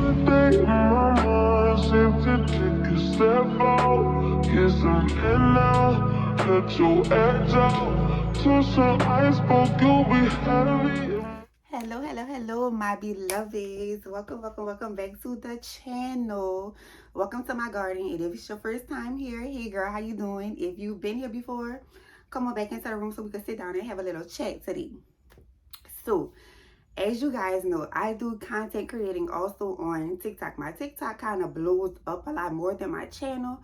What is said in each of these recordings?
Yesterday in my mind seemed to take a step out. Guess I'm in now. Let your edge out. To some ice, we heavy. Hello, my beloveds. Welcome back to the channel. Welcome to my garden. And if it's your first time here, hey girl, how you doing? If you've been here before, come on back into the room so we can sit down and have a little chat today. So, as you guys know, I do content creating also on TikTok. My TikTok kind of blows up a lot more than my channel.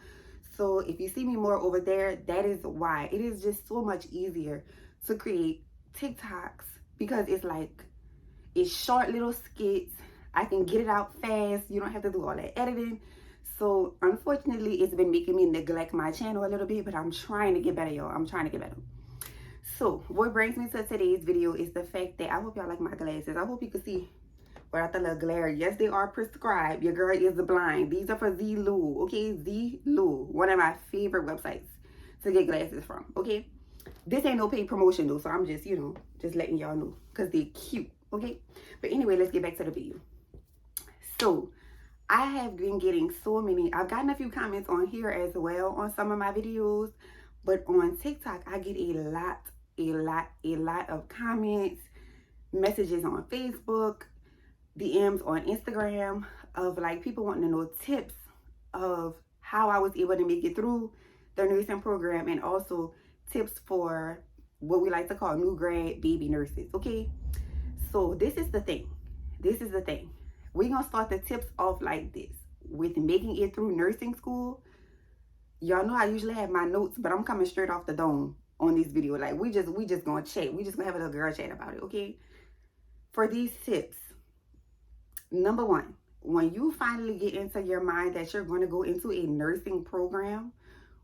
So if you see me more over there, that is why. It is just so much easier to create TikToks because it's short little skits. I can get it out fast. You don't have to do all that editing. So unfortunately, it's been making me neglect my channel a little bit, but I'm trying to get better, y'all. I'm trying to get better. So what brings me to today's video is the fact that I hope y'all like my glasses. I hope you can see without the little glare. Yes, they are prescribed. Your girl is blind. These are for Zlu, okay? Zlu, one of my favorite websites to get glasses from, okay? This ain't no paid promotion though, so I'm just, just letting y'all know because they're cute, okay? But anyway, let's get back to the video. So I have been getting I've gotten a few comments on here as well on some of my videos, but on TikTok, I get a lot of comments, messages on Facebook, DMs on Instagram of like people wanting to know tips of how I was able to make it through the nursing program and also tips for what we like to call new grad baby nurses, okay? So this is the thing. We're going to start the tips off like this. With making it through nursing school, y'all know I usually have my notes, but I'm coming straight off the dome on this video. Like we just going to chat. We just going to have a little girl chat about it, okay? For these tips, number one, when you finally get into your mind that you're going to go into a nursing program,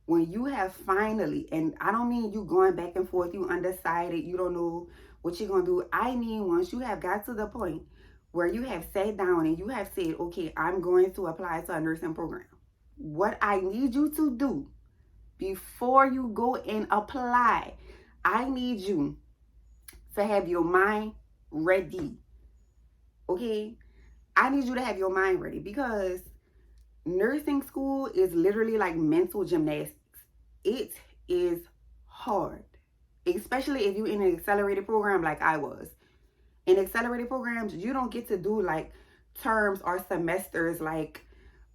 when you have finally, and I don't mean you going back and forth, you undecided, you don't know what you're going to do. I mean, once you have got to the point where you have sat down and you have said, okay, I'm going to apply to a nursing program. What I need you to do before you go and apply, I need you to have your mind ready. Okay? I need you to have your mind ready because nursing school is literally like mental gymnastics. It is hard, especially if you're in an accelerated program like I was. In accelerated programs, you don't get to do like terms or semesters like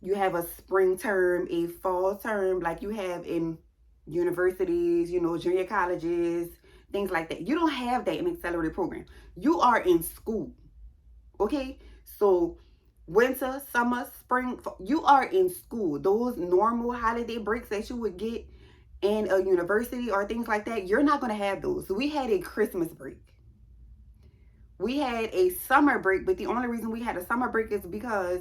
you have a spring term, a fall term, like you have in universities, junior colleges, things like that. You don't have that in accelerated program. You are in school, okay? So winter, summer, spring, you are in school. Those normal holiday breaks that you would get in a university or things like that, you're not going to have those. So we had a Christmas break. We had a summer break, but the only reason we had a summer break is because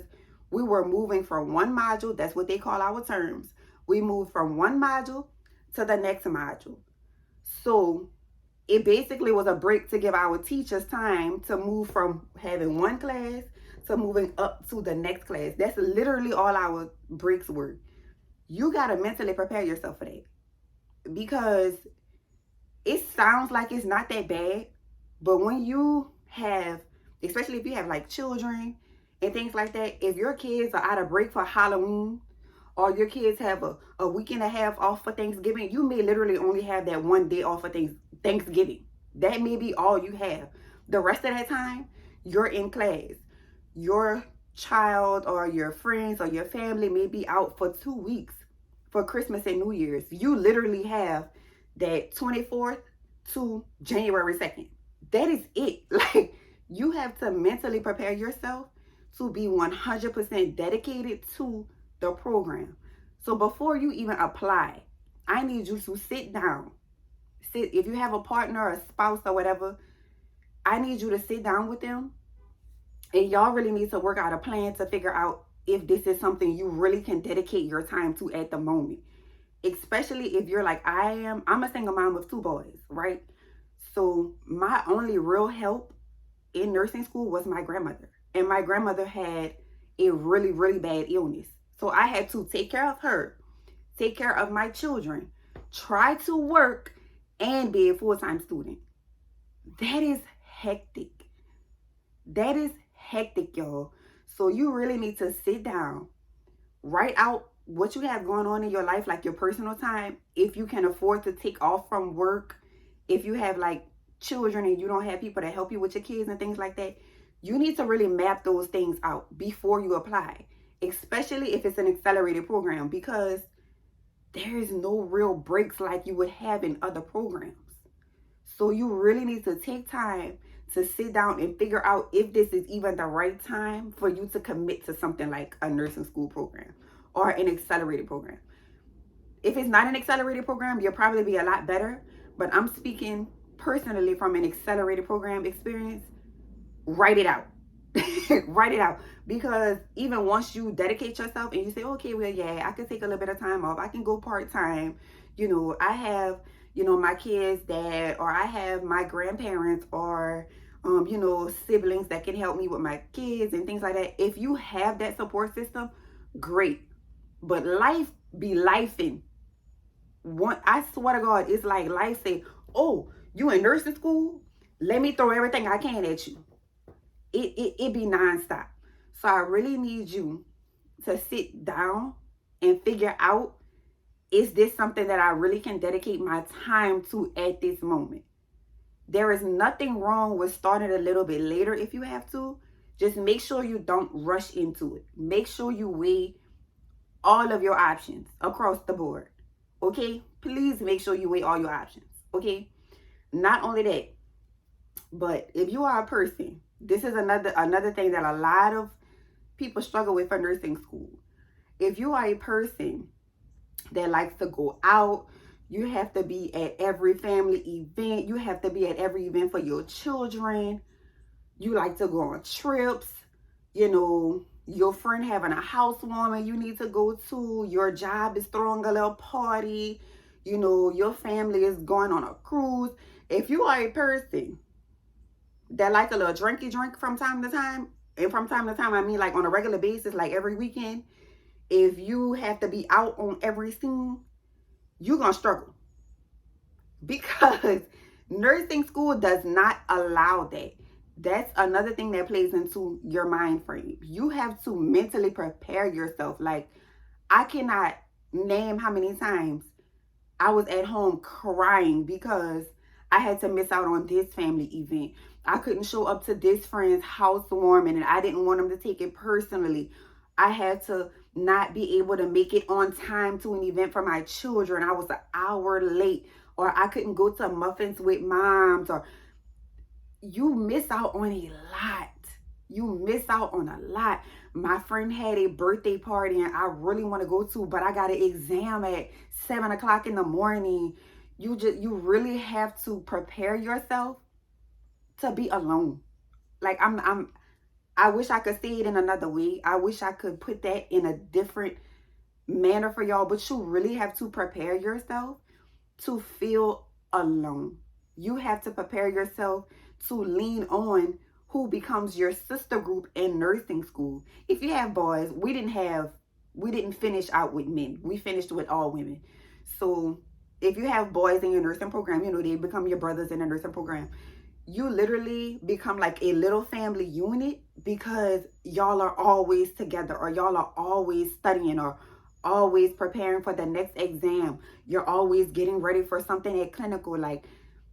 we were moving from one module, that's what they call our terms. We moved from one module to the next module. So it basically was a break to give our teachers time to move from having one class to moving up to the next class. That's literally all our breaks were. You got to mentally prepare yourself for that because it sounds like it's not that bad, but when you have, especially if you have like children and things like that, if your kids are out of break for Halloween or your kids have a week and a half off for Thanksgiving, you may literally only have that one day off for Thanksgiving. That may be all you have. The rest of that time, you're in class. Your child or your friends or your family may be out for 2 weeks for Christmas and New Year's. You literally have that 24th to January 2nd. That is it. Like, you have to mentally prepare yourself to be 100% dedicated to the program. So before you even apply, I need you to sit down. If you have a partner, a spouse, or whatever, I need you to sit down with them. And y'all really need to work out a plan to figure out if this is something you really can dedicate your time to at the moment. Especially if you're like I am. I'm a single mom of 2 boys, right? So my only real help in nursing school was my grandmother. And my grandmother had a really, really bad illness. So I had to take care of her, take care of my children, try to work, and be a full-time student. That is hectic. That is hectic, y'all. So you really need to sit down, write out what you have going on in your life, like your personal time. If you can afford to take off from work, if you have like children and you don't have people to help you with your kids and things like that, you need to really map those things out before you apply, especially if it's an accelerated program, because there is no real breaks like you would have in other programs. So you really need to take time to sit down and figure out if this is even the right time for you to commit to something like a nursing school program or an accelerated program. If it's not an accelerated program, you'll probably be a lot better. But I'm speaking personally from an accelerated program experience. Write it out. Write it out. Because even once you dedicate yourself and you say, okay, well, yeah, I can take a little bit of time off. I can go part-time. I have, my kids' dad, or I have my grandparents, or, siblings that can help me with my kids and things like that. If you have that support system, great. But life be lifing. I swear to God, it's like life say, oh, you in nursing school? Let me throw everything I can at you. It be nonstop. So I really need you to sit down and figure out, is this something that I really can dedicate my time to at this moment? There is nothing wrong with starting a little bit later if you have to. Just make sure you don't rush into it. Make sure you weigh all of your options across the board. Okay? Please make sure you weigh all your options. Okay? Not only that, but if you are a person, this is another thing that a lot of people struggle with for nursing school. If you are a person that likes to go out, you have to be at every family event. You have to be at every event for your children. You like to go on trips. Your friend having a housewarming you need to go to. Your job is throwing a little party. Your family is going on a cruise. If you are a person that like a little drinky drink from time to time, and from time to time, I mean like on a regular basis, like every weekend, if you have to be out on every scene, you're going to struggle. Because nursing school does not allow that. That's another thing that plays into your mind frame. You have to mentally prepare yourself. Like, I cannot name how many times I was at home crying because I had to miss out on this family event. I couldn't show up to this friend's housewarming and I didn't want them to take it personally. I had to not be able to make it on time to an event for my children. I was an hour late, or I couldn't go to muffins with moms, or you miss out on a lot. You miss out on a lot. My friend had a birthday party and I really want to go to, but I got an exam at 7 o'clock in the morning. You really have to prepare yourself to be alone. Like I wish I could say it in another way. I wish I could put that in a different manner for y'all, but you really have to prepare yourself to feel alone. You have to prepare yourself to lean on who becomes your sister group in nursing school. If you have boys, we didn't finish out with men. We finished with all women. So if you have boys in your nursing program, they become your brothers in the nursing program. You literally become like a little family unit because y'all are always together, or y'all are always studying, or always preparing for the next exam. You're always getting ready for something at clinical. Like,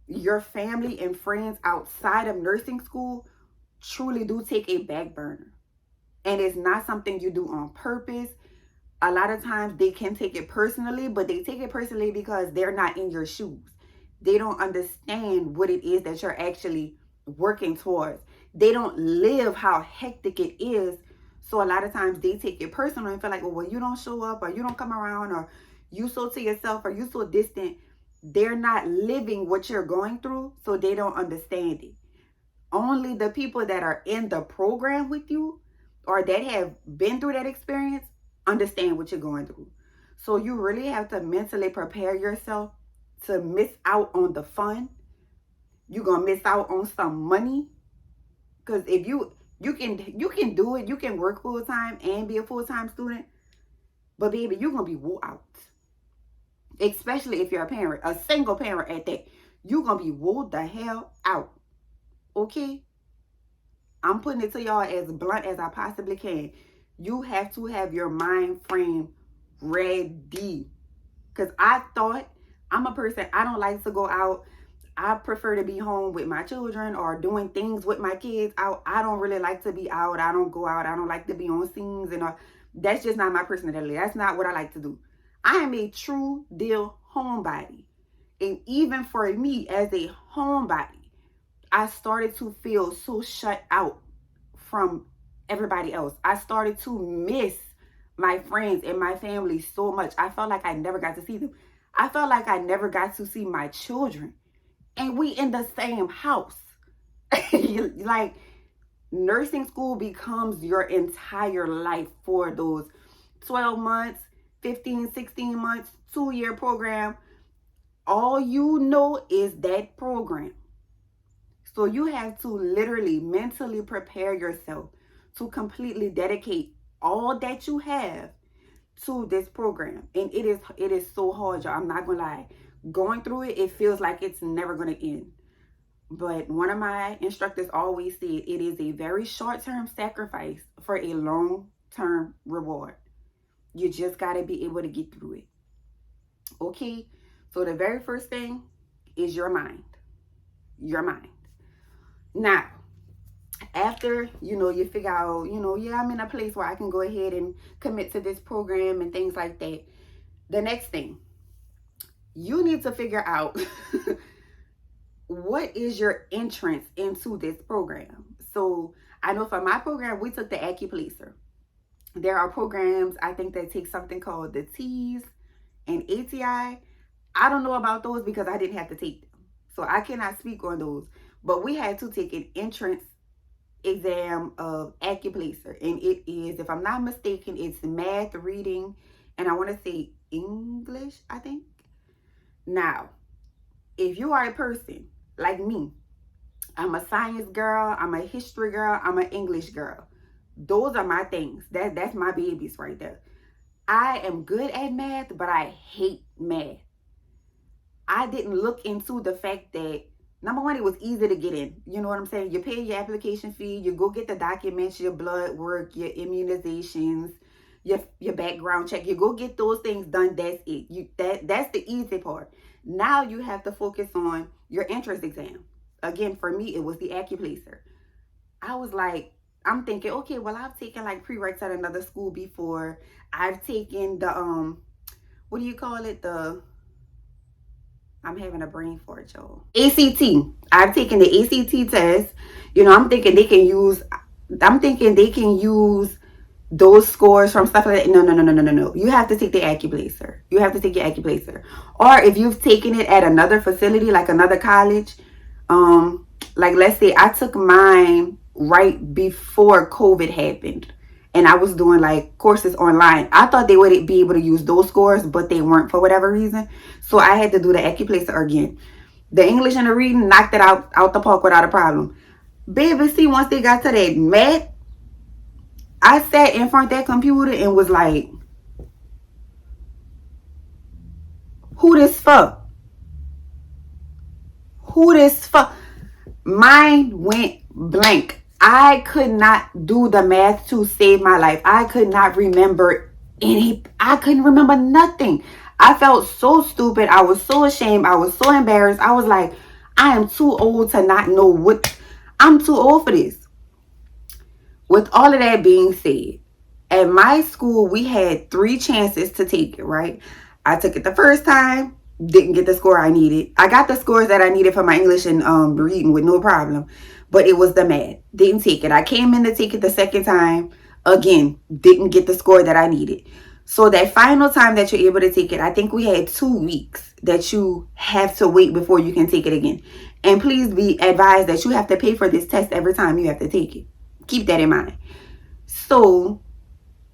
your family and friends outside of nursing school truly do take a back burner. And it's not something you do on purpose. A lot of times they can take it personally, but they take it personally because they're not in your shoes. They don't understand what it is that you're actually working towards. They don't live how hectic it is. So a lot of times they take it personal and feel like, well, you don't show up, or you don't come around, or you so to yourself, or you so distant. They're not living what you're going through, so they don't understand it. Only the people that are in the program with you, or that have been through that experience, understand what you're going through. So you really have to mentally prepare yourself to miss out on the fun. You're gonna miss out on some money, because if you can do it. You can work full-time and be a full-time student, but baby, you're gonna be wore out. Especially if you're a parent, a single parent at that. You're gonna be wore the hell out. Okay? I'm putting it to y'all as blunt as I possibly can. You have to have your mind frame ready. Because I thought, I'm a person, I don't like to go out. I prefer to be home with my children or doing things with my kids. I don't really like to be out. I don't go out. I don't like to be on scenes and all. That's just not my personality. That's not what I like to do. I am a true deal homebody. And even for me as a homebody, I started to feel so shut out from everybody else. I started to miss my friends and my family so much. I felt like I never got to see them. I felt like I never got to see my children. And we in the same house. Like, nursing school becomes your entire life for those 12 months, 15, 16 months, 2-year program. All you know is that program. So you have to literally mentally prepare yourself to completely dedicate all that you have to this program. And it is so hard, y'all. I'm not gonna lie. Going through it, it feels like it's never gonna end. But one of my instructors always said it is a very short-term sacrifice for a long-term reward. You just gotta be able to get through it. Okay? So the very first thing is your mind. Your mind. Now, after you figure out, yeah, I'm in a place where I can go ahead and commit to this program and things like that. The next thing, you need to figure out what is your entrance into this program. So I know for my program, we took the AccuPlacer. There are programs, I think, that take something called the T's and ATI. I don't know about those because I didn't have to take them. So I cannot speak on those. But we had to take an entrance exam of AccuPlacer. And it is, if I'm not mistaken, it's math, reading, and I want to say English, I think. Now, if you are a person like me, I'm a science girl, I'm a history girl, I'm an English girl. Those are my things. That's my babies right there. I am good at math, but I hate math. I didn't look into the fact that, number one, it was easy to get in. You know what I'm saying? You pay your application fee, you go get the documents, your blood work, your immunizations, your background check. You go get those things done. That's it. That's the easy part. Now you have to focus on your entrance exam. Again, for me, it was the AccuPlacer. I was like, I'm thinking, okay, well, I've taken like prereqs at another school before. I've taken the what do you call it? I'm having a brain fart, y'all. ACT. I've taken the ACT test. I'm thinking they can use those scores from stuff like that. No. You have to take the AccuPlacer. You have to take your AccuPlacer. Or if you've taken it at another facility, like another college, like let's say I took mine right before COVID happened. And I was doing like courses online. I thought they would be able to use those scores, but they weren't for whatever reason. So I had to do the AccuPlacer again. The English and the reading knocked it out the park without a problem. Baby, see, once they got to that math, I sat in front of that computer and was like, who this for? Who this for? Mine went blank. I could not do the math to save my life. I could not remember I couldn't remember nothing. I felt so stupid. I was so ashamed. I was so embarrassed. I was like, I am too old to not know I'm too old for this. With all of that being said, at my school, we had 3 chances to take it, right? I took it the first time, didn't get the score I needed. I got the scores that I needed for my English and reading with no problem, but it was the math. Didn't take it. I came in to take it the second time, again, didn't get the score that I needed. So that final time that you're able to take it, I think we had 2 weeks that you have to wait before you can take it again. And please be advised that you have to pay for this test every time you have to take it. Keep that in mind. So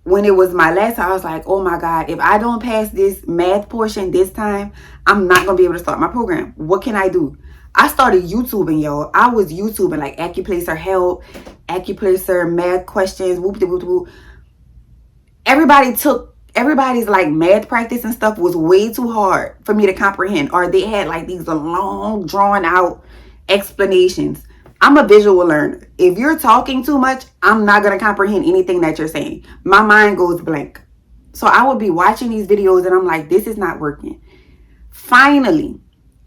when it was my last time, I was like, oh my God, if I don't pass this math portion this time, I'm not going to be able to start my program. What can I do? I started YouTubing, y'all. I was YouTubing like AccuPlacer help, AccuPlacer math questions, whoop-de-whoop-de-whoop. Everybody's like math practice and stuff was way too hard for me to comprehend. Or they had like these long drawn out explanations. I'm a visual learner. If you're talking too much, I'm not going to comprehend anything that you're saying. My mind goes blank. So I would be watching these videos and I'm like, this is not working. Finally,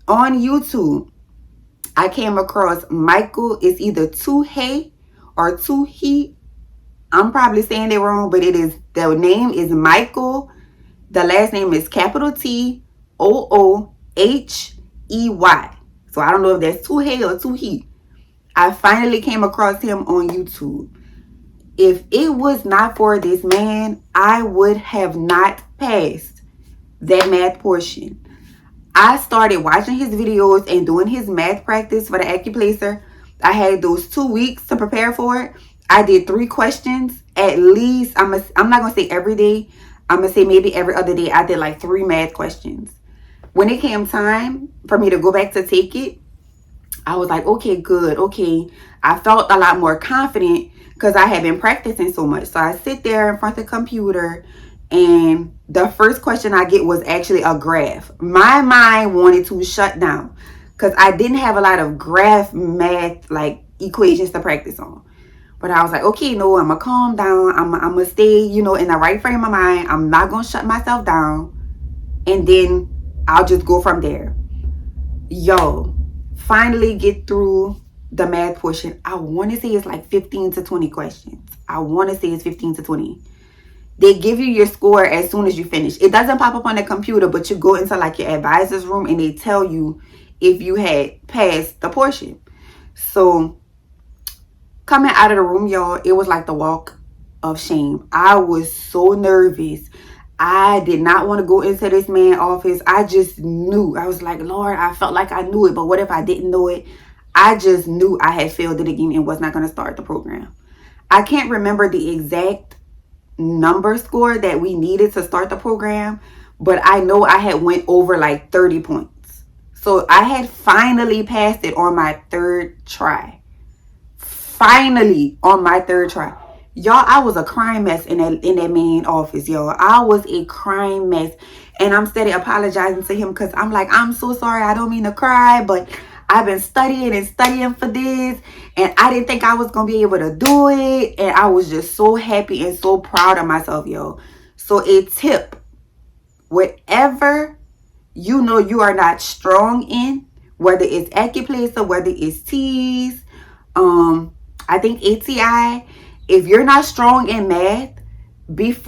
on YouTube, I came across Michael. It's either Tuhe or Tuhi. I'm probably saying it wrong, but the name is Michael. The last name is capital T Oohey. So I don't know if that's Tuhe or Tuhi. I finally came across him on YouTube. If it was not for this man, I would have not passed that math portion. I started watching his videos and doing his math practice for the Accuplacer. I had those 2 weeks to prepare for it. I did 3 questions at least. I'm not going to say every day. I'm going to say maybe every other day. I did like 3 math questions. When it came time for me to go back to take it, I was like, okay, good. Okay. I felt a lot more confident because I had been practicing so much. So I sit there in front of the computer and the first question I get was actually a graph. My mind wanted to shut down because I didn't have a lot of graph math like equations to practice on. But I was like, okay, no, I'm going to calm down. I'm going to stay, in the right frame of mind. I'm not going to shut myself down. And then I'll just go from there. Yo, finally get through the math portion. I want to say it's like 15 to 20 questions. I want to say it's 15 to 20. They give you your score as soon as you finish. It doesn't pop up on the computer, but you go into like your advisor's room and they tell you if you had passed the portion. So coming out of the room, y'all, it was like the walk of shame. I was so nervous. I did not want to go into this man's office. I just knew. I was like, Lord, I felt like I knew it, but what if I didn't know it? I just knew I had failed it again and was not going to start the program. I can't remember the exact number score that we needed to start the program, but I know I had went over like 30 points. So I had finally passed it on my 3rd try. Finally on my 3rd try. Y'all, I was a crying mess in that main office, y'all. I was a crying mess. And I'm steady apologizing to him because I'm like, I'm so sorry. I don't mean to cry, but I've been studying and studying for this. And I didn't think I was going to be able to do it. And I was just so happy and so proud of myself, yo. So a tip, whatever you know you are not strong in, whether it's Accuplacer, whether it's T's, I think ATI, if you're not strong in math, if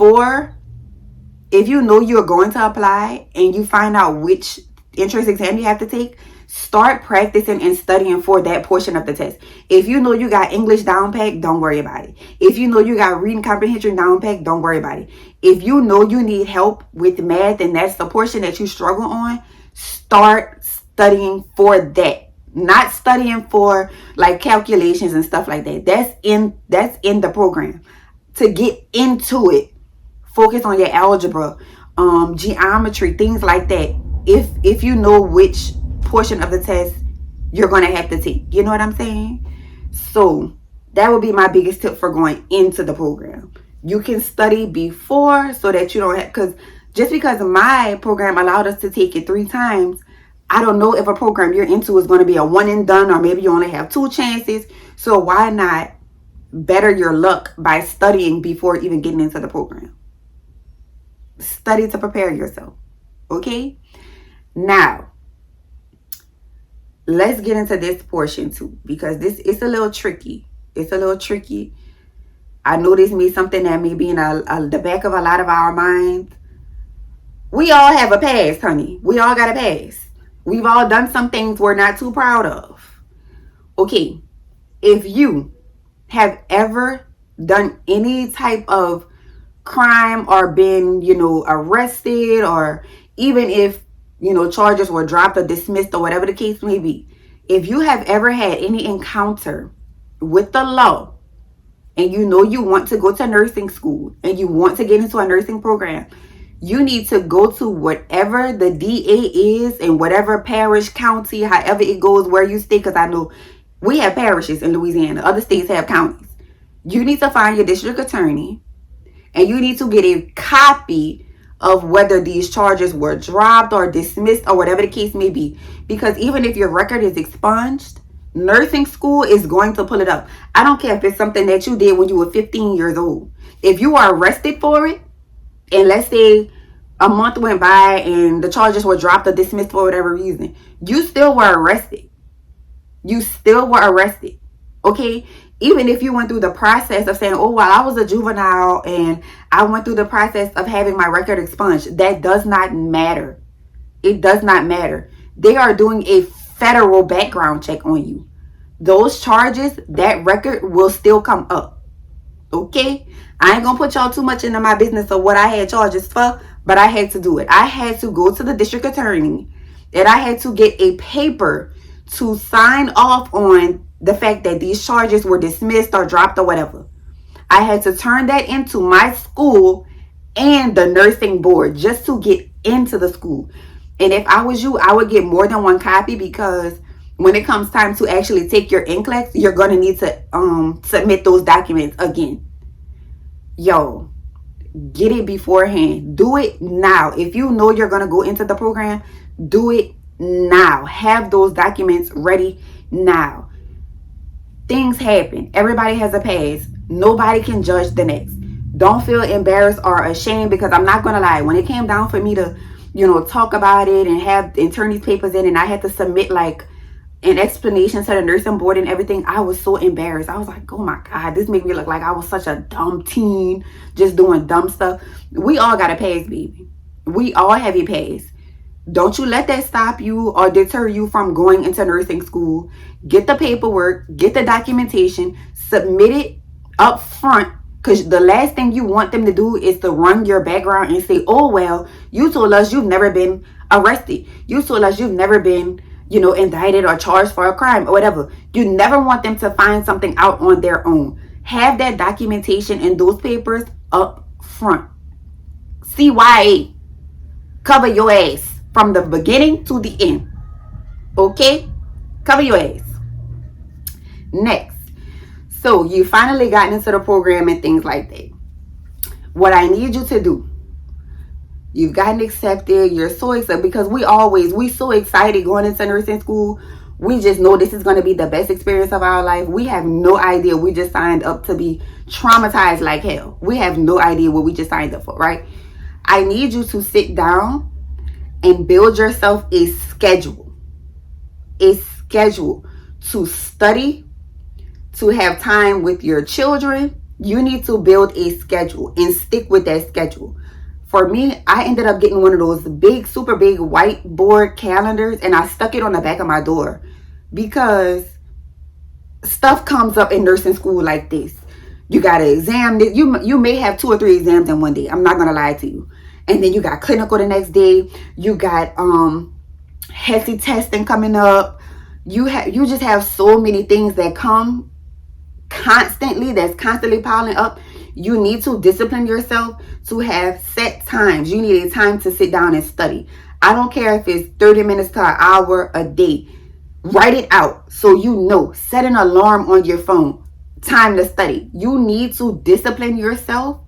you know you're going to apply and you find out which entrance exam you have to take, start practicing and studying for that portion of the test. If you know you got English down pat, don't worry about it. If you know you got reading comprehension down pat, don't worry about it. If you know you need help with math and that's the portion that you struggle on, start studying for that. Not studying for like calculations and stuff like that. That's in the program. To get into it, focus on your algebra, geometry, things like that. If you know which portion of the test you're going to have to take. You know what I'm saying? So that would be my biggest tip for going into the program. You can study before so that you don't have, just because my program allowed us to take it 3 times, I don't know if a program you're into is going to be a one and done, or maybe you only have 2 chances. So why not better your luck by studying before even getting into the program? Study to prepare yourself. Okay? Now, let's get into this portion too, because it's a little tricky. It's a little tricky. I know this may be something that may be in the back of a lot of our minds. We all have a past, honey. We all got a past. We've all done some things we're not too proud of. Okay, if you have ever done any type of crime or been, arrested, or even if, charges were dropped or dismissed or whatever the case may be, if you have ever had any encounter with the law and you want to go to nursing school and you want to get into a nursing program, you need to go to whatever the DA is in whatever parish, county, however it goes where you stay, because I know we have parishes in Louisiana. Other states have counties. You need to find your district attorney and you need to get a copy of whether these charges were dropped or dismissed or whatever the case may be. Because even if your record is expunged, Nursing school is going to pull it up. I don't care if it's something that you did when you were 15 years old. If you are arrested for it, and let's say a month went by and the charges were dropped or dismissed for whatever reason, you still were arrested. You still were arrested. Okay? Even if you went through the process of saying, oh, well, I was a juvenile and I went through the process of having my record expunged, that does not matter. It does not matter. They are doing a federal background check on you. Those charges, that record will still come up. Okay? I ain't gonna put y'all too much into my business of what I had charges for, but I had to do it. I had to go to the district attorney and I had to get a paper to sign off on the fact that these charges were dismissed or dropped or whatever. I had to turn that into my school and the nursing board just to get into the school. And if I was you, I would get more than one copy, because when it comes time to actually take your NCLEX, you're going to need to submit those documents again. Yo, get it beforehand. Do it now. If you know you're going to go into the program, do it now. Have those documents ready now. Things happen. Everybody has a past. Nobody can judge the next. Don't feel embarrassed or ashamed, because I'm not going to lie. When it came down for me to, talk about it and turn these papers in, and I had to submit like an explanation to the nursing board and everything, I was so embarrassed. I was like, oh my God, this made me look like I was such a dumb teen just doing dumb stuff. We all got a past, baby. We all have a past. Don't you let that stop you or deter you from going into nursing school. Get the paperwork, get the documentation, submit it up front, because the last thing you want them to do is to run your background and say, oh, well, you told us you've never been arrested. You told us you've never been, indicted or charged for a crime or whatever. You never want them to find something out on their own. Have that documentation and those papers up front. CYA. Cover your ass from the beginning to the end. Okay? Cover your ass. Next. So you finally gotten into the program and things like that. What I need you to do, you've gotten accepted, you're so excited, because we so excited going into nursing school. We just know this is going to be the best experience of our life. We have no idea. We just signed up to be traumatized like hell. We have no idea what we just signed up for, right? I need you to sit down and build yourself a schedule. A schedule to study, to have time with your children. You need to build a schedule and stick with that schedule. For me, I ended up getting one of those big, super big whiteboard calendars, and I stuck it on the back of my door, because stuff comes up in nursing school like this. You got an exam. You may have 2 or 3 exams in one day. I'm not going to lie to you. And then you got clinical the next day. You got HESI testing coming up. You just have so many things that come constantly, that's constantly piling up. You need to discipline yourself to have set times. You need a time to sit down and study. I don't care if it's 30 minutes to an hour a day. Write it out so you know. Set an alarm on your phone. Time to study. You need to discipline yourself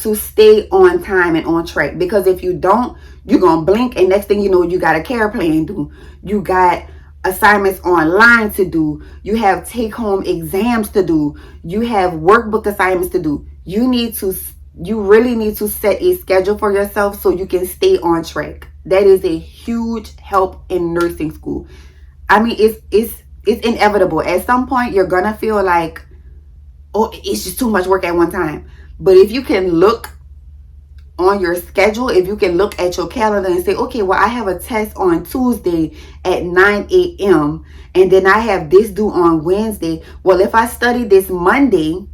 to stay on time and on track, because if you don't, you're gonna blink and next thing you know, you got a care plan due. You got assignments online to do. You have take-home exams to do. You have workbook assignments to do. You really need to set a schedule for yourself so you can stay on track. That is a huge help in nursing school. I mean, it's inevitable. At some point, you're gonna feel like, oh, it's just too much work at one time. But if you can look on your schedule, if you can look at your calendar and say, okay, well, I have a test on Tuesday at 9 a.m. and then I have this due on Wednesday. Well, if I study this Monday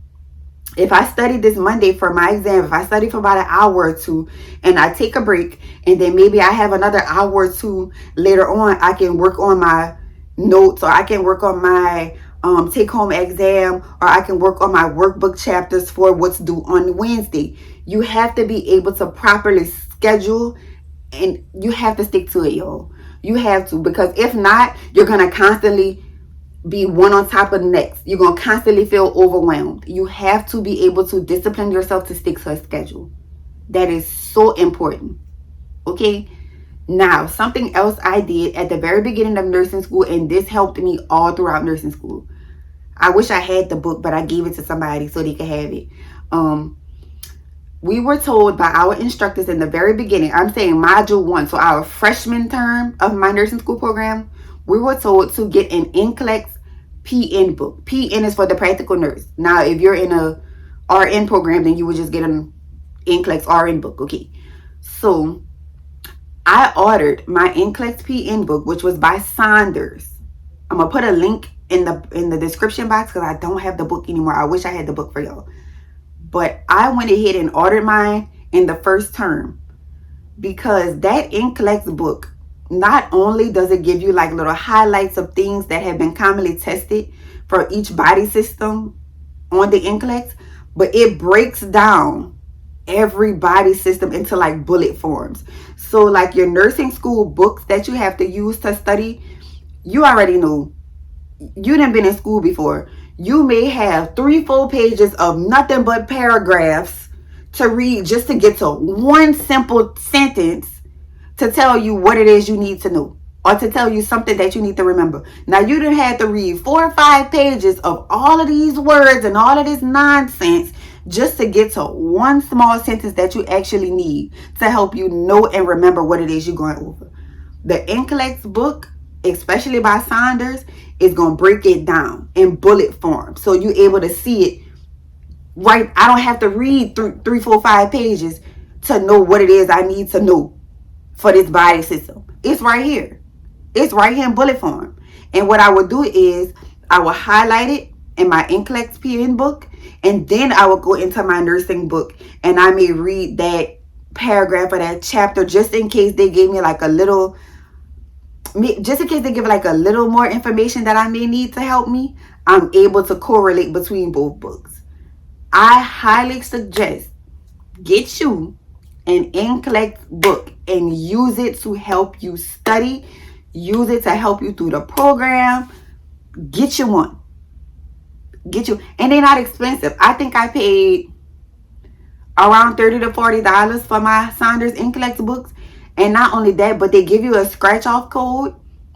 for my exam, if I study for about an hour or two and I take a break, and then maybe I have another hour or two later on, I can work on my notes, or I can work on my take-home exam, or I can work on my workbook chapters for what's due on Wednesday. You have to be able to properly schedule, and you have to stick to it, y'all. You have to, because if not, you're going to constantly be one on top of the next. You're going to constantly feel overwhelmed. You have to be able to discipline yourself to stick to a schedule. That is so important. Okay? Now, something else I did at the very beginning of nursing school, and this helped me all throughout nursing school. I wish I had the book, but I gave it to somebody so they could have it. We were told by our instructors in the very beginning, I'm saying module 1, so our freshman term of my nursing school program, we were told to get an NCLEX PN book. PN is for the practical nurse. Now, if you're in a RN program, then you would just get an NCLEX RN book. Okay. So I ordered my NCLEX PN book, which was by Saunders. I'm gonna put a link in the description box because I don't have the book anymore. I wish I had the book for y'all. But I went ahead and ordered mine in the first term because that NCLEX book, not only does it give you like little highlights of things that have been commonly tested for each body system on the NCLEX, but it breaks down every body system into like bullet forms. So like your nursing school books that you have to use to study, you already know. You done been in school before. You may have 3 full pages of nothing but paragraphs to read just to get to one simple sentence to tell you what it is you need to know, or to tell you something that you need to remember. Now you done had to read 4 or 5 pages of all of these words and all of this nonsense just to get to one small sentence that you actually need to help you know and remember what it is you're going over. The NCLEX book, especially by Saunders, is going to break it down in bullet form. So you're able to see it right. I don't have to read 3, 4, 5 pages to know what it is I need to know for this body system. It's right here. It's right here in bullet form. And what I would do is I will highlight it in my NCLEX PN book, and then I will go into my nursing book and I may read that paragraph or that chapter just in case they gave me like a little, just in case they give like a little more information that I may need to help me. I'm able to correlate between both books. I highly suggest get you an NCLEX book and use it to help you study. Use it to help you through the program. Get you one. Get you, and they're not expensive. I think I paid around $30 to $40 for my Saunders NCLEX books. And not only that, but they give you a scratch off code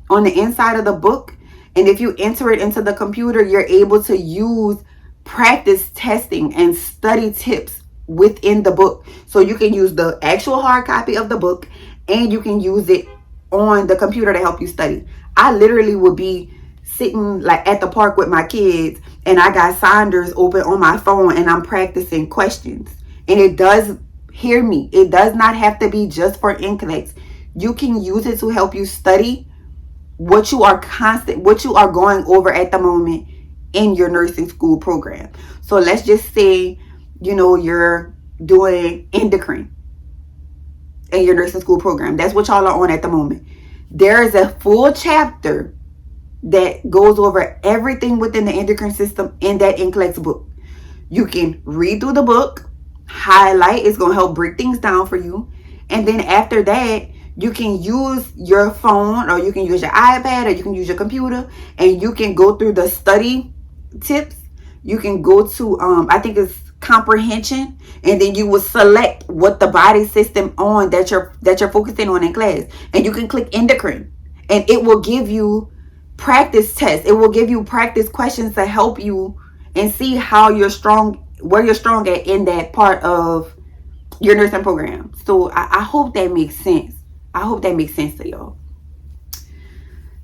on the inside of the book. And if you enter it into the computer, you're able to use practice testing and study tips within the book. So you can use the actual hard copy of the book and you can use it on the computer to help you study. I literally would be sitting like at the park with my kids and I got Saunders open on my phone and I'm practicing questions. And it does, hear me, it does not have to be just for NCLEX. You can use it to help you study what you are going over at the moment in your nursing school program. So let's just say, you're doing endocrine in your nursing school program. That's what y'all are on at the moment. There is a full chapter that goes over everything within the endocrine system in that NCLEX book. You can read through the book, highlight, it's going to help break things down for you. And then after that, you can use your phone or you can use your iPad or you can use your computer and you can go through the study tips. You can go to, I think it's comprehension, and then you will select what the body system on that you're focusing on in class. And you can click endocrine and it will give you practice tests. It will give you practice questions to help you and see how you're strong, where you're strong at in that part of your nursing program. So I hope that makes sense. I hope that makes sense to y'all.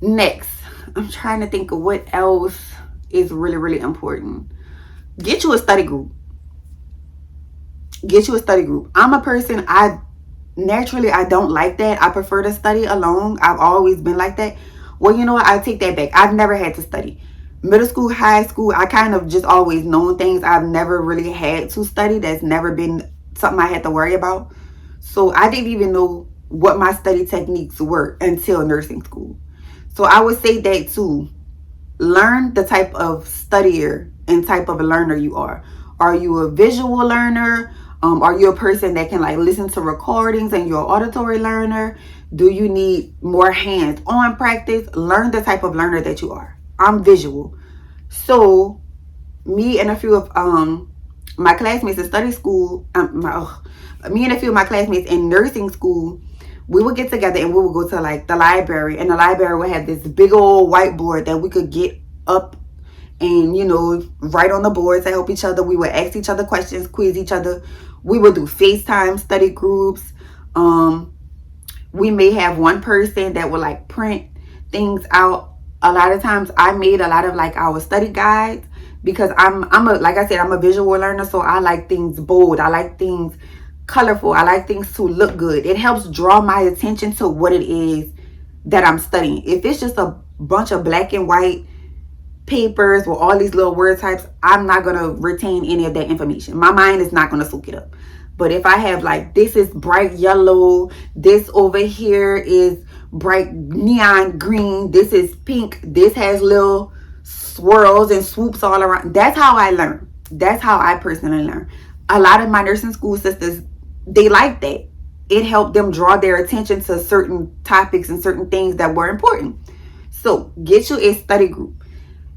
Next, I'm trying to think of what else is really, really important. Get you a study group. Get you a study group. I'm a person, I don't like that. I prefer to study alone. I've always been like that. Well, you know what? I take that back. I've never had to study. Middle school, high school, I kind of just always known things. I've never really had to study. That's never been something I had to worry about. So I didn't even know what my study techniques were until nursing school. So I would say that too. Learn the type of studier and type of a learner you are. Are you a visual learner? Are you a person that can like listen to recordings and you're an auditory learner? Do you need more hands-on practice? Learn the type of learner that you are. I'm visual. So me and a few of my classmates in study school, me and a few of my classmates in nursing school, we would get together and we would go to like the library, and the library would have this big old whiteboard that we could get up and, you know, write on the board to help each other. We would ask each other questions, quiz each other. We would do FaceTime study groups. We may have one person that would like print things out. A lot of times I made a lot of like our study guides, because I'm a, like I said, I'm a visual learner, so I like things bold. I like things colorful. I like things to look good. It helps draw my attention to what it is that I'm studying. If it's just a bunch of black and white papers with all these little word types, I'm not going to retain any of that information. My mind is not going to soak it up. But if I have like, this is bright yellow, this over here is bright neon green, this is pink, this has little swirls and swoops all around, that's how I learn. That's how I personally learn. A lot of my nursing school sisters, they like that. It helped them draw their attention to certain topics and certain things that were important. So get you a study group.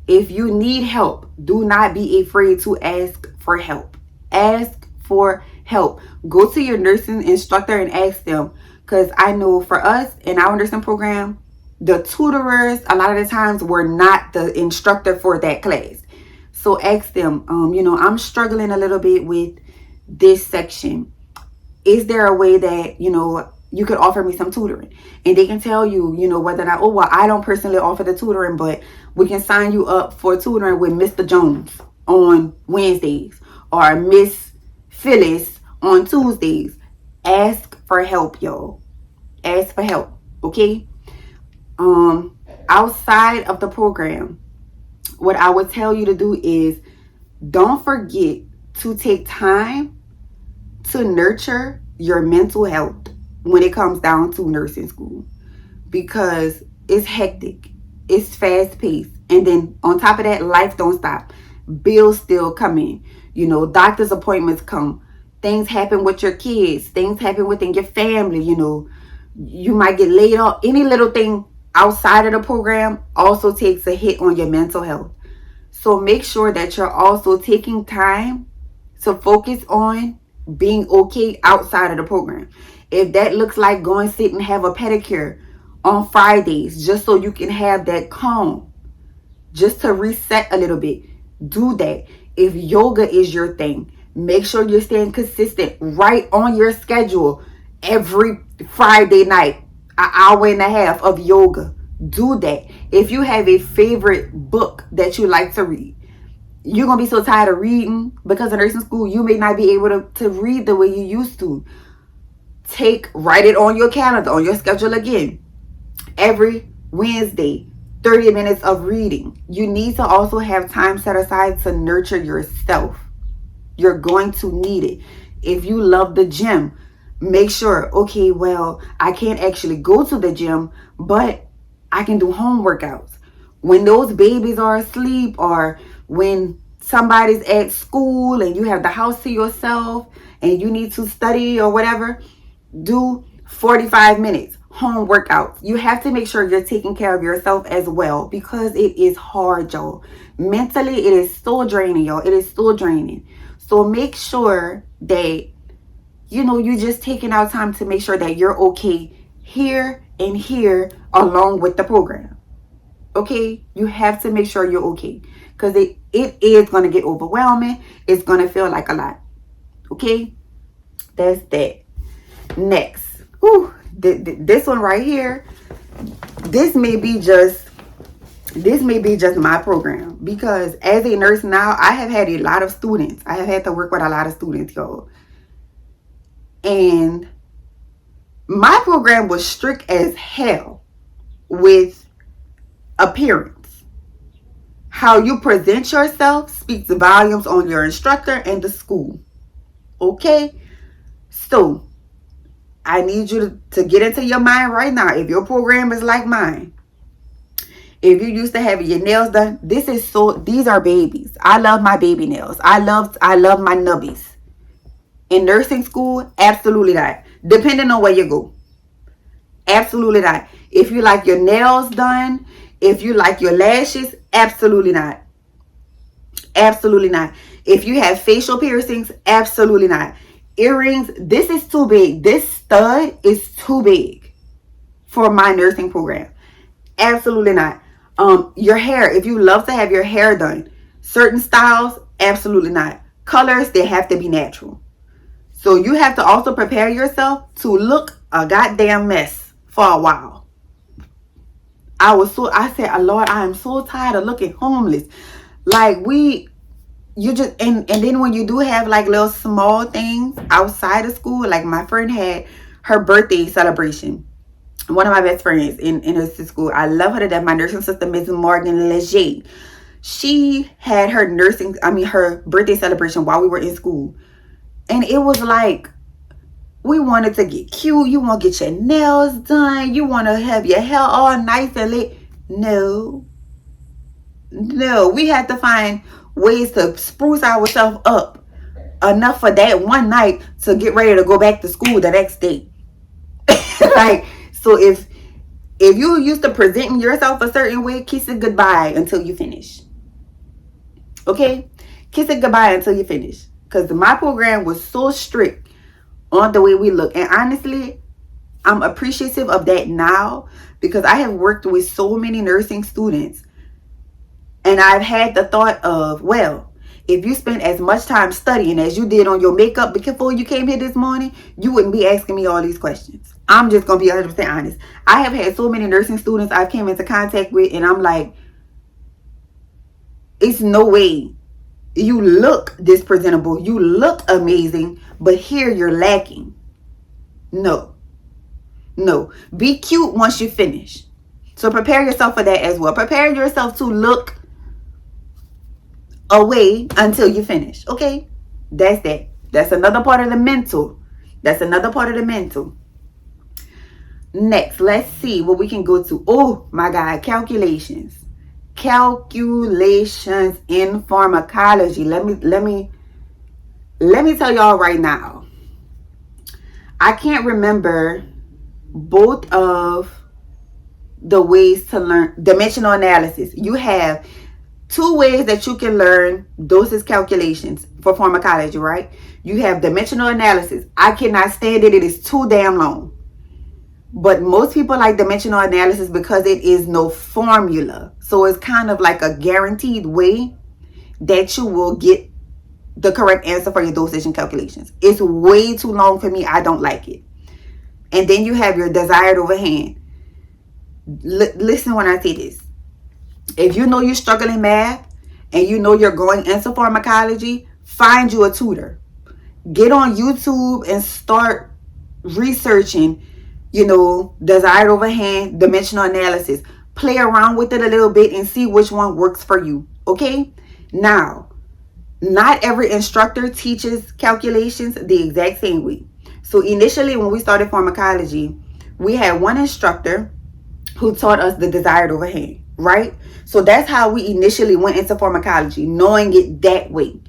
If you need help, do not be afraid to ask for help. Ask for help. Go to your nursing instructor and ask them. Because I know for us in our nursing program, the tutorers a lot of the times were not the instructor for that class. So ask them, you know, I'm struggling a little bit with this section. Is there a way that, you know, you could offer me some tutoring? And they can tell you, you know, whether or not, oh, well, I don't personally offer the tutoring, but we can sign you up for tutoring with Mr. Jones on Wednesdays, or Miss Phyllis on Tuesdays. Ask for help, y'all. Ask for help, okay? Outside of the program, what I would tell you to do is don't forget to take time to nurture your mental health when it comes down to nursing school, because it's hectic, it's fast paced, and then on top of that, life don't stop. Bills still come in, you know, doctor's appointments come, things happen with your kids, things happen within your family, you know, you might get laid off. Any little thing outside of the program also takes a hit on your mental health. So make sure that you're also taking time to focus on being okay outside of the program. If that looks like going sit and have a pedicure on Fridays just so you can have that calm, just to reset a little bit, do that. If yoga is your thing, make sure you're staying consistent right on your schedule. Every Friday night, an hour and a half of yoga. Do that. If you have a favorite book that you like to read, you're going to be so tired of reading because of nursing school, you may not be able to read the way you used to. Write it on your calendar, on your schedule again. Every Wednesday, 30 minutes of reading. You need to also have time set aside to nurture yourself. You're going to need it. If you love the gym, make sure, okay, well, I can't actually go to the gym, but I can do home workouts. When those babies are asleep, or when somebody's at school and you have the house to yourself and you need to study or whatever, do 45 minutes home workouts. You have to make sure you're taking care of yourself as well, because it is hard, y'all. Mentally, it is so draining, y'all. It is so draining. So make sure that, you know, you're just taking out time to make sure that you're okay here and here along with the program. Okay? You have to make sure you're okay, because it is going to get overwhelming. It's going to feel like a lot. Okay? That's that. Next. Whew, this one right here, this may be just my program, because as a nurse now, I have had a lot of students. I have had to work with a lot of students, y'all. And my program was strict as hell with appearance. How you present yourself speaks volumes on your instructor and the school. Okay? So, I need you to get into your mind right now. If your program is like mine, if you used to having your nails done, these are babies. I love my baby nails. I love my nubbies. In nursing school, absolutely not. Depending on where you go. Absolutely not. If you like your nails done, if you like your lashes, absolutely not. Absolutely not. If you have facial piercings, absolutely not. Earrings, this is too big. This stud is too big for my nursing program. Absolutely not. Your hair, if you love to have your hair done, certain styles, absolutely not. Colors, they have to be natural. So you have to also prepare yourself to look a goddamn mess for a while. I said, Lord, I am so tired of looking homeless. Like you just, and then when you do have like little small things outside of school, like my friend had her birthday celebration. One of my best friends in her school. I love her to death. My nursing sister, Ms. Morgan Leger. She had her birthday celebration while we were in school. And it was like, we wanted to get cute. You want to get your nails done. You want to have your hair all nice and lit. No. We had to find ways to spruce ourselves up enough for that one night to get ready to go back to school the next day. Like, so if you used to presenting yourself a certain way, kiss it goodbye until you finish. Okay? Kiss it goodbye until you finish. Because my program was so strict on the way we look. And honestly, I'm appreciative of that now because I have worked with so many nursing students. And I've had the thought of, well, if you spent as much time studying as you did on your makeup before you came here this morning, you wouldn't be asking me all these questions. I'm just going to be 100% honest. I have had so many nursing students I've came into contact with, and I'm like, it's no way you look this presentable. You look amazing, but here you're lacking. No. Be cute once you finish. So prepare yourself for that as well. Prepare yourself to look away until you finish. Okay? That's that. That's another part of the mental. Next, let's see what we can go to. Oh my God, calculations in pharmacology. Let me tell y'all right now. I can't remember both of the ways to learn dimensional analysis. You have two ways that you can learn dosage calculations for pharmacology, right? You have dimensional analysis. I cannot stand it. It is too damn long. But most people like dimensional analysis because it is no formula. So it's kind of like a guaranteed way that you will get the correct answer for your dosage and calculations. It's way too long for me. I don't like it. And then you have your desired overhand. Listen when I say this. If you know you're struggling math and you know you're going into pharmacology, find you a tutor. Get on YouTube and start researching, desired overhand, dimensional analysis. Play around with it a little bit and see which one works for you. Okay? Now, not every instructor teaches calculations the exact same way. So initially when we started pharmacology, we had one instructor who taught us the desired overhand, right? So that's how we initially went into pharmacology, knowing it that way.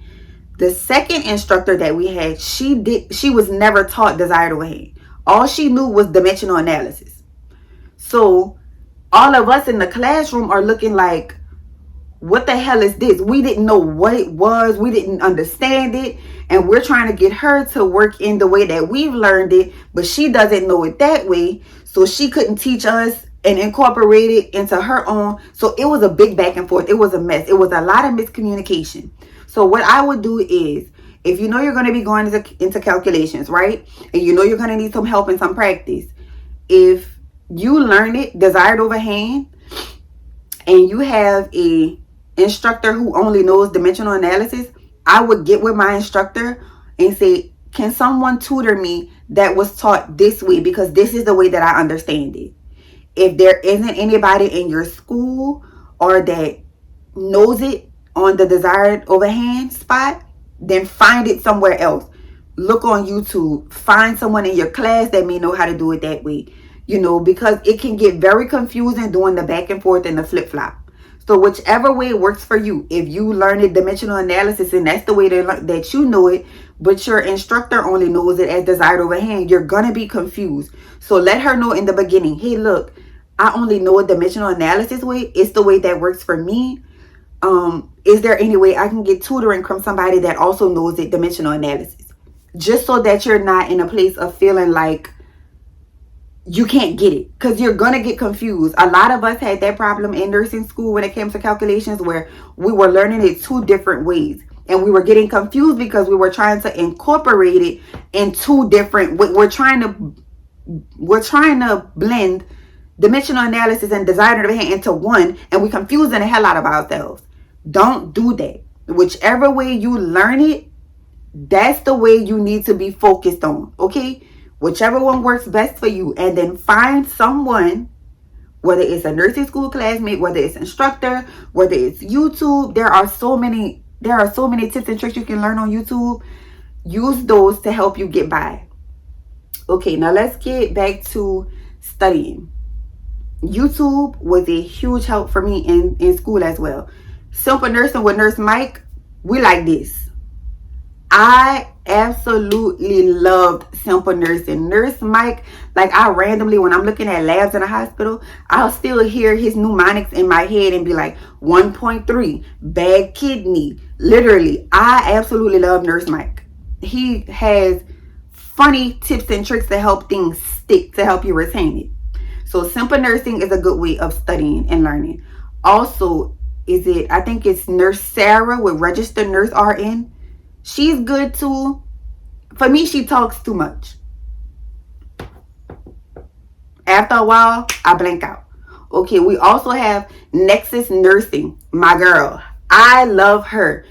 The second instructor that we had, she was never taught desired overhand. All she knew was dimensional analysis. So all of us in the classroom are looking like, what the hell is this? We didn't know what it was. We didn't understand it. And we're trying to get her to work in the way that we've learned it, but she doesn't know it that way. So she couldn't teach us and incorporate it into her own. So it was a big back and forth. It was a mess. It was a lot of miscommunication. So what I would do is, if you know you're going to be going into calculations, right? And you know you're going to need some help and some practice. If you learn it, desired overhand, and you have a instructor who only knows dimensional analysis, I would get with my instructor and say, can someone tutor me that was taught this way? Because this is the way that I understand it. If there isn't anybody in your school or that knows it on the desired overhand spot, then find it somewhere else. Look on YouTube. Find someone in your class that may know how to do it that way. Because it can get very confusing doing the back and forth and the flip-flop. So whichever way works for you. If you learn it dimensional analysis and that's the way that you know it, but your instructor only knows it as desired overhand, you're going to be confused. So let her know in the beginning, hey, look, I only know a dimensional analysis way. It's the way that works for me. Is there any way I can get tutoring from somebody that also knows it dimensional analysis? Just so that you're not in a place of feeling like you can't get it because you're gonna get confused. A lot of us had that problem in nursing school when it came to calculations, where we were learning it two different ways and we were getting confused because we were trying to incorporate it in two different. We're trying to blend dimensional analysis and designer behavior into one, and we're confusing the hell out of ourselves. Don't do that. Whichever way you learn it, that's the way you need to be focused on, okay? Whichever one works best for you, and then find someone, whether it's a nursing school classmate, whether it's instructor, whether it's YouTube. There are so many tips and tricks you can learn on YouTube. Use those to help you get by. Okay, now let's get back to studying. YouTube was a huge help for me in school as well. Simple Nursing with Nurse Mike, we like this. I absolutely loved Simple Nursing. Nurse Mike, like I randomly, when I'm looking at labs in a hospital, I'll still hear his mnemonics in my head and be like, 1.3, bad kidney. Literally, I absolutely love Nurse Mike. He has funny tips and tricks to help things stick, to help you retain it. So Simple Nursing is a good way of studying and learning. Also, I think it's Nurse Sarah with Registered Nurse RN. She's good too. For me, she talks too much. After a while, I blank out. Okay, we also have Nexus Nursing, my girl. I love her.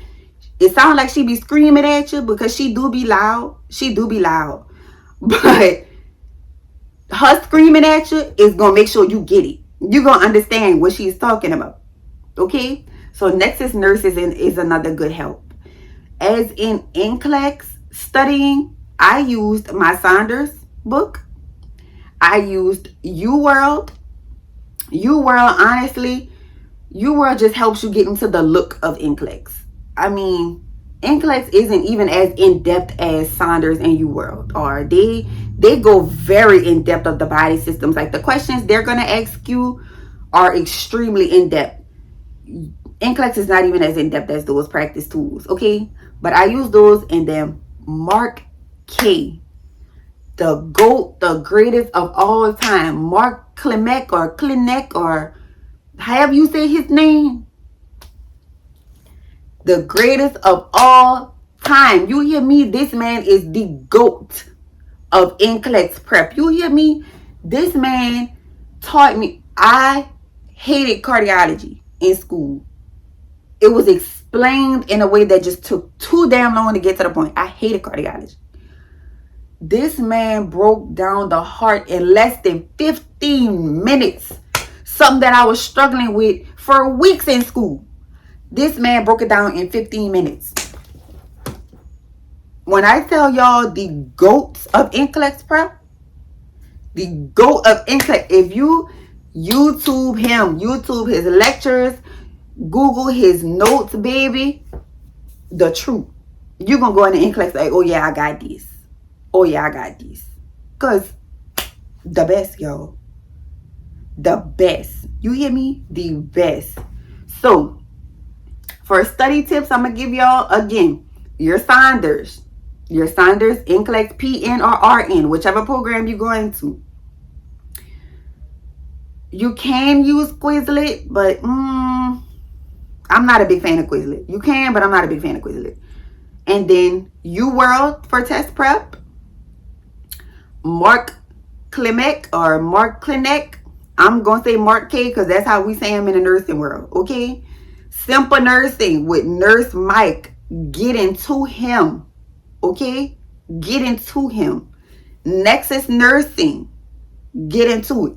It sounds like she be screaming at you because she do be loud. But her screaming at you is going to make sure you get it. You're going to understand what she's talking about. Okay? So Nexus Nurses is another good help. As in NCLEX studying, I used my Saunders book. I used UWorld. Honestly, UWorld just helps you get into the look of NCLEX. I mean, NCLEX isn't even as in-depth as Saunders and UWorld are. They go very in-depth of the body systems. Like the questions they're going to ask you are extremely in-depth. NCLEX is not even as in-depth as those practice tools, okay? But I use those, and then Mark K, the GOAT, the greatest of all time. Mark Klimek or Klinek, or however you say his name. The greatest of all time. You hear me? This man is the GOAT of NCLEX prep. You hear me? This man taught me. I hated cardiology in school. It was explained in a way that just took too damn long to get to the point. I hated cardiology. This man broke down the heart in less than 15 minutes. Something that I was struggling with for weeks in school. This man broke it down in 15 minutes. When I tell y'all the GOATs of NCLEX prep, the GOAT of NCLEX, if you YouTube him, YouTube his lectures, Google his notes, baby, the truth. You're going to go into NCLEX like, oh yeah, I got this. Oh yeah, I got this. Because the best, y'all. The best. You hear me? The best. So, for study tips, I'm going to give y'all, again, your Saunders, NCLEX PN or RN, whichever program you're going to. You can use Quizlet, but I'm not a big fan of Quizlet. You can, but I'm not a big fan of Quizlet. And then UWorld for test prep. Mark Klimek or Mark Klinek. I'm going to say Mark K because that's how we say him in the nursing world. Okay? Simple Nursing with Nurse Mike. Get into him. Okay? Get into him. Nexus Nursing. Get into it.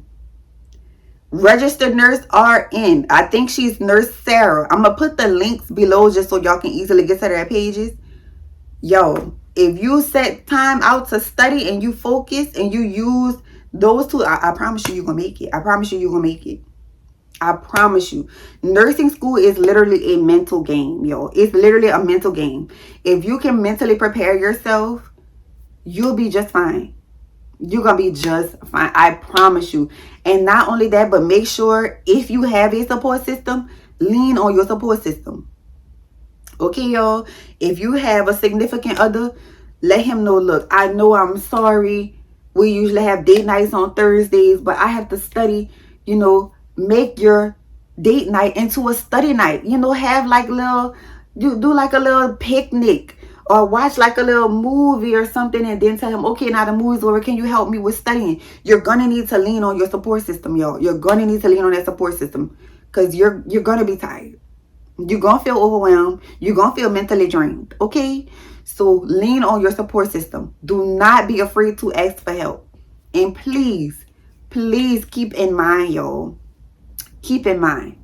Registered Nurse RN. I think she's Nurse Sarah. I'm going to put the links below just so y'all can easily get to their pages. Yo, if you set time out to study and you focus and you use those two, I promise you, you're going to make it. I promise you, you're going to make it. I promise you. Nursing school is literally a mental game, yo. It's literally a mental game. If you can mentally prepare yourself, you'll be just fine. You're going to be just fine. I promise you. And not only that, but make sure if you have a support system, lean on your support system. Okay, y'all? If you have a significant other, let him know, look, I know I'm sorry. We usually have date nights on Thursdays, but I have to study, make your date night into a study night. Have like little, do like a little picnic or watch like a little movie or something, and then tell him, okay, now the movie's over. Can you help me with studying? You're gonna need to lean on your support system, y'all. You're gonna need to lean on that support system because you're gonna be tired. You're gonna feel overwhelmed. You're gonna feel mentally drained. Okay? So lean on your support system. Do not be afraid to ask for help. And please, please keep in mind, y'all. Keep in mind,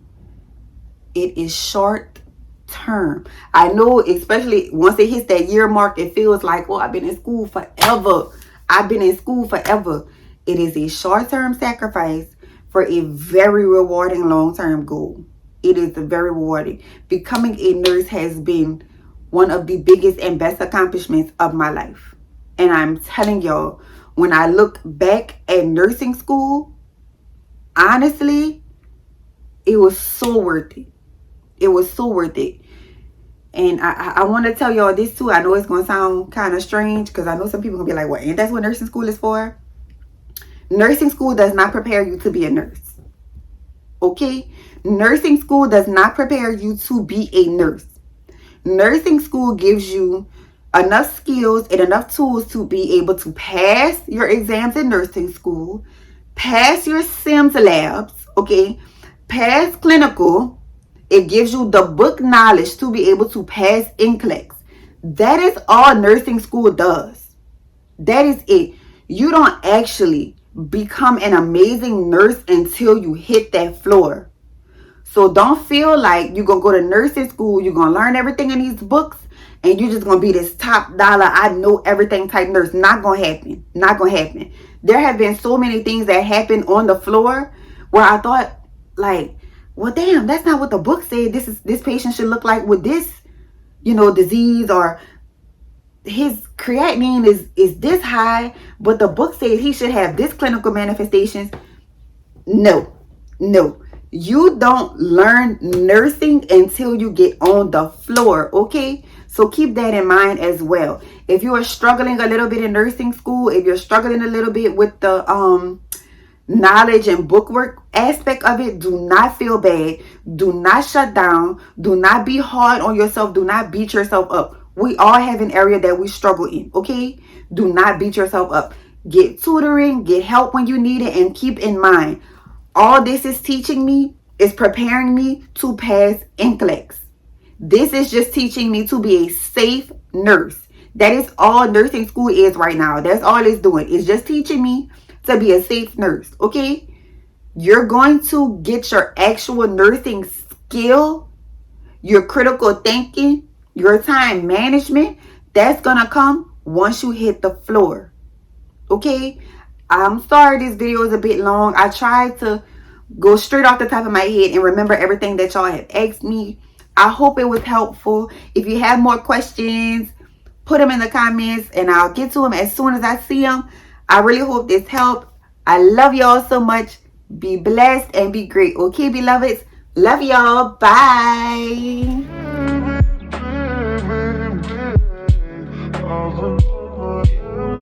it is short term. I know, especially once it hits that year mark, it feels like, oh, I've been in school forever. I've been in school forever. It is a short-term sacrifice for a very rewarding long-term goal. It is very rewarding. Becoming a nurse has been one of the biggest and best accomplishments of my life. And I'm telling y'all, when I look back at nursing school, honestly, it was so worth it. It was so worth it. And I want to tell y'all this too. I know it's going to sound kind of strange because I know some people going to be like, well, ain't that what nursing school is for? Nursing school does not prepare you to be a nurse. Okay? Nursing school does not prepare you to be a nurse. Nursing school gives you enough skills and enough tools to be able to pass your exams in nursing school, pass your Sims labs, okay, pass clinical. It gives you the book knowledge to be able to pass NCLEX. That is all nursing school does. That is it. You don't actually become an amazing nurse until you hit that floor. So don't feel like you're going to go to nursing school, you're going to learn everything in these books, and you're just going to be this top dollar, I know everything type nurse. Not going to happen. Not going to happen. There have been so many things that happened on the floor where I thought, like, well, damn, that's not what the book said. This patient should look like with this, disease, or his creatinine is this high, but the book says he should have this clinical manifestations. No. You don't learn nursing until you get on the floor, okay? So keep that in mind as well. If you are struggling a little bit in nursing school, if you're struggling a little bit with the knowledge and bookwork aspect of it, do not feel bad. Do not shut down. Do not be hard on yourself. Do not beat yourself up. We all have an area that we struggle in, okay? Do not beat yourself up. Get tutoring, get help when you need it, and keep in mind, all this is teaching me is preparing me to pass NCLEX. This is just teaching me to be a safe nurse. That is all nursing school is right now. That's all it's doing. It's just teaching me to be a safe nurse, okay? You're going to get your actual nursing skill, your critical thinking, your time management. That's going to come once you hit the floor, okay? I'm sorry this video is a bit long. I tried to go straight off the top of my head and remember everything that y'all have asked me. I hope it was helpful. If you have more questions, put them in the comments and I'll get to them as soon as I see them. I really hope this helped. I love y'all so much. Be blessed and be great. Okay, beloveds? Love y'all. Bye.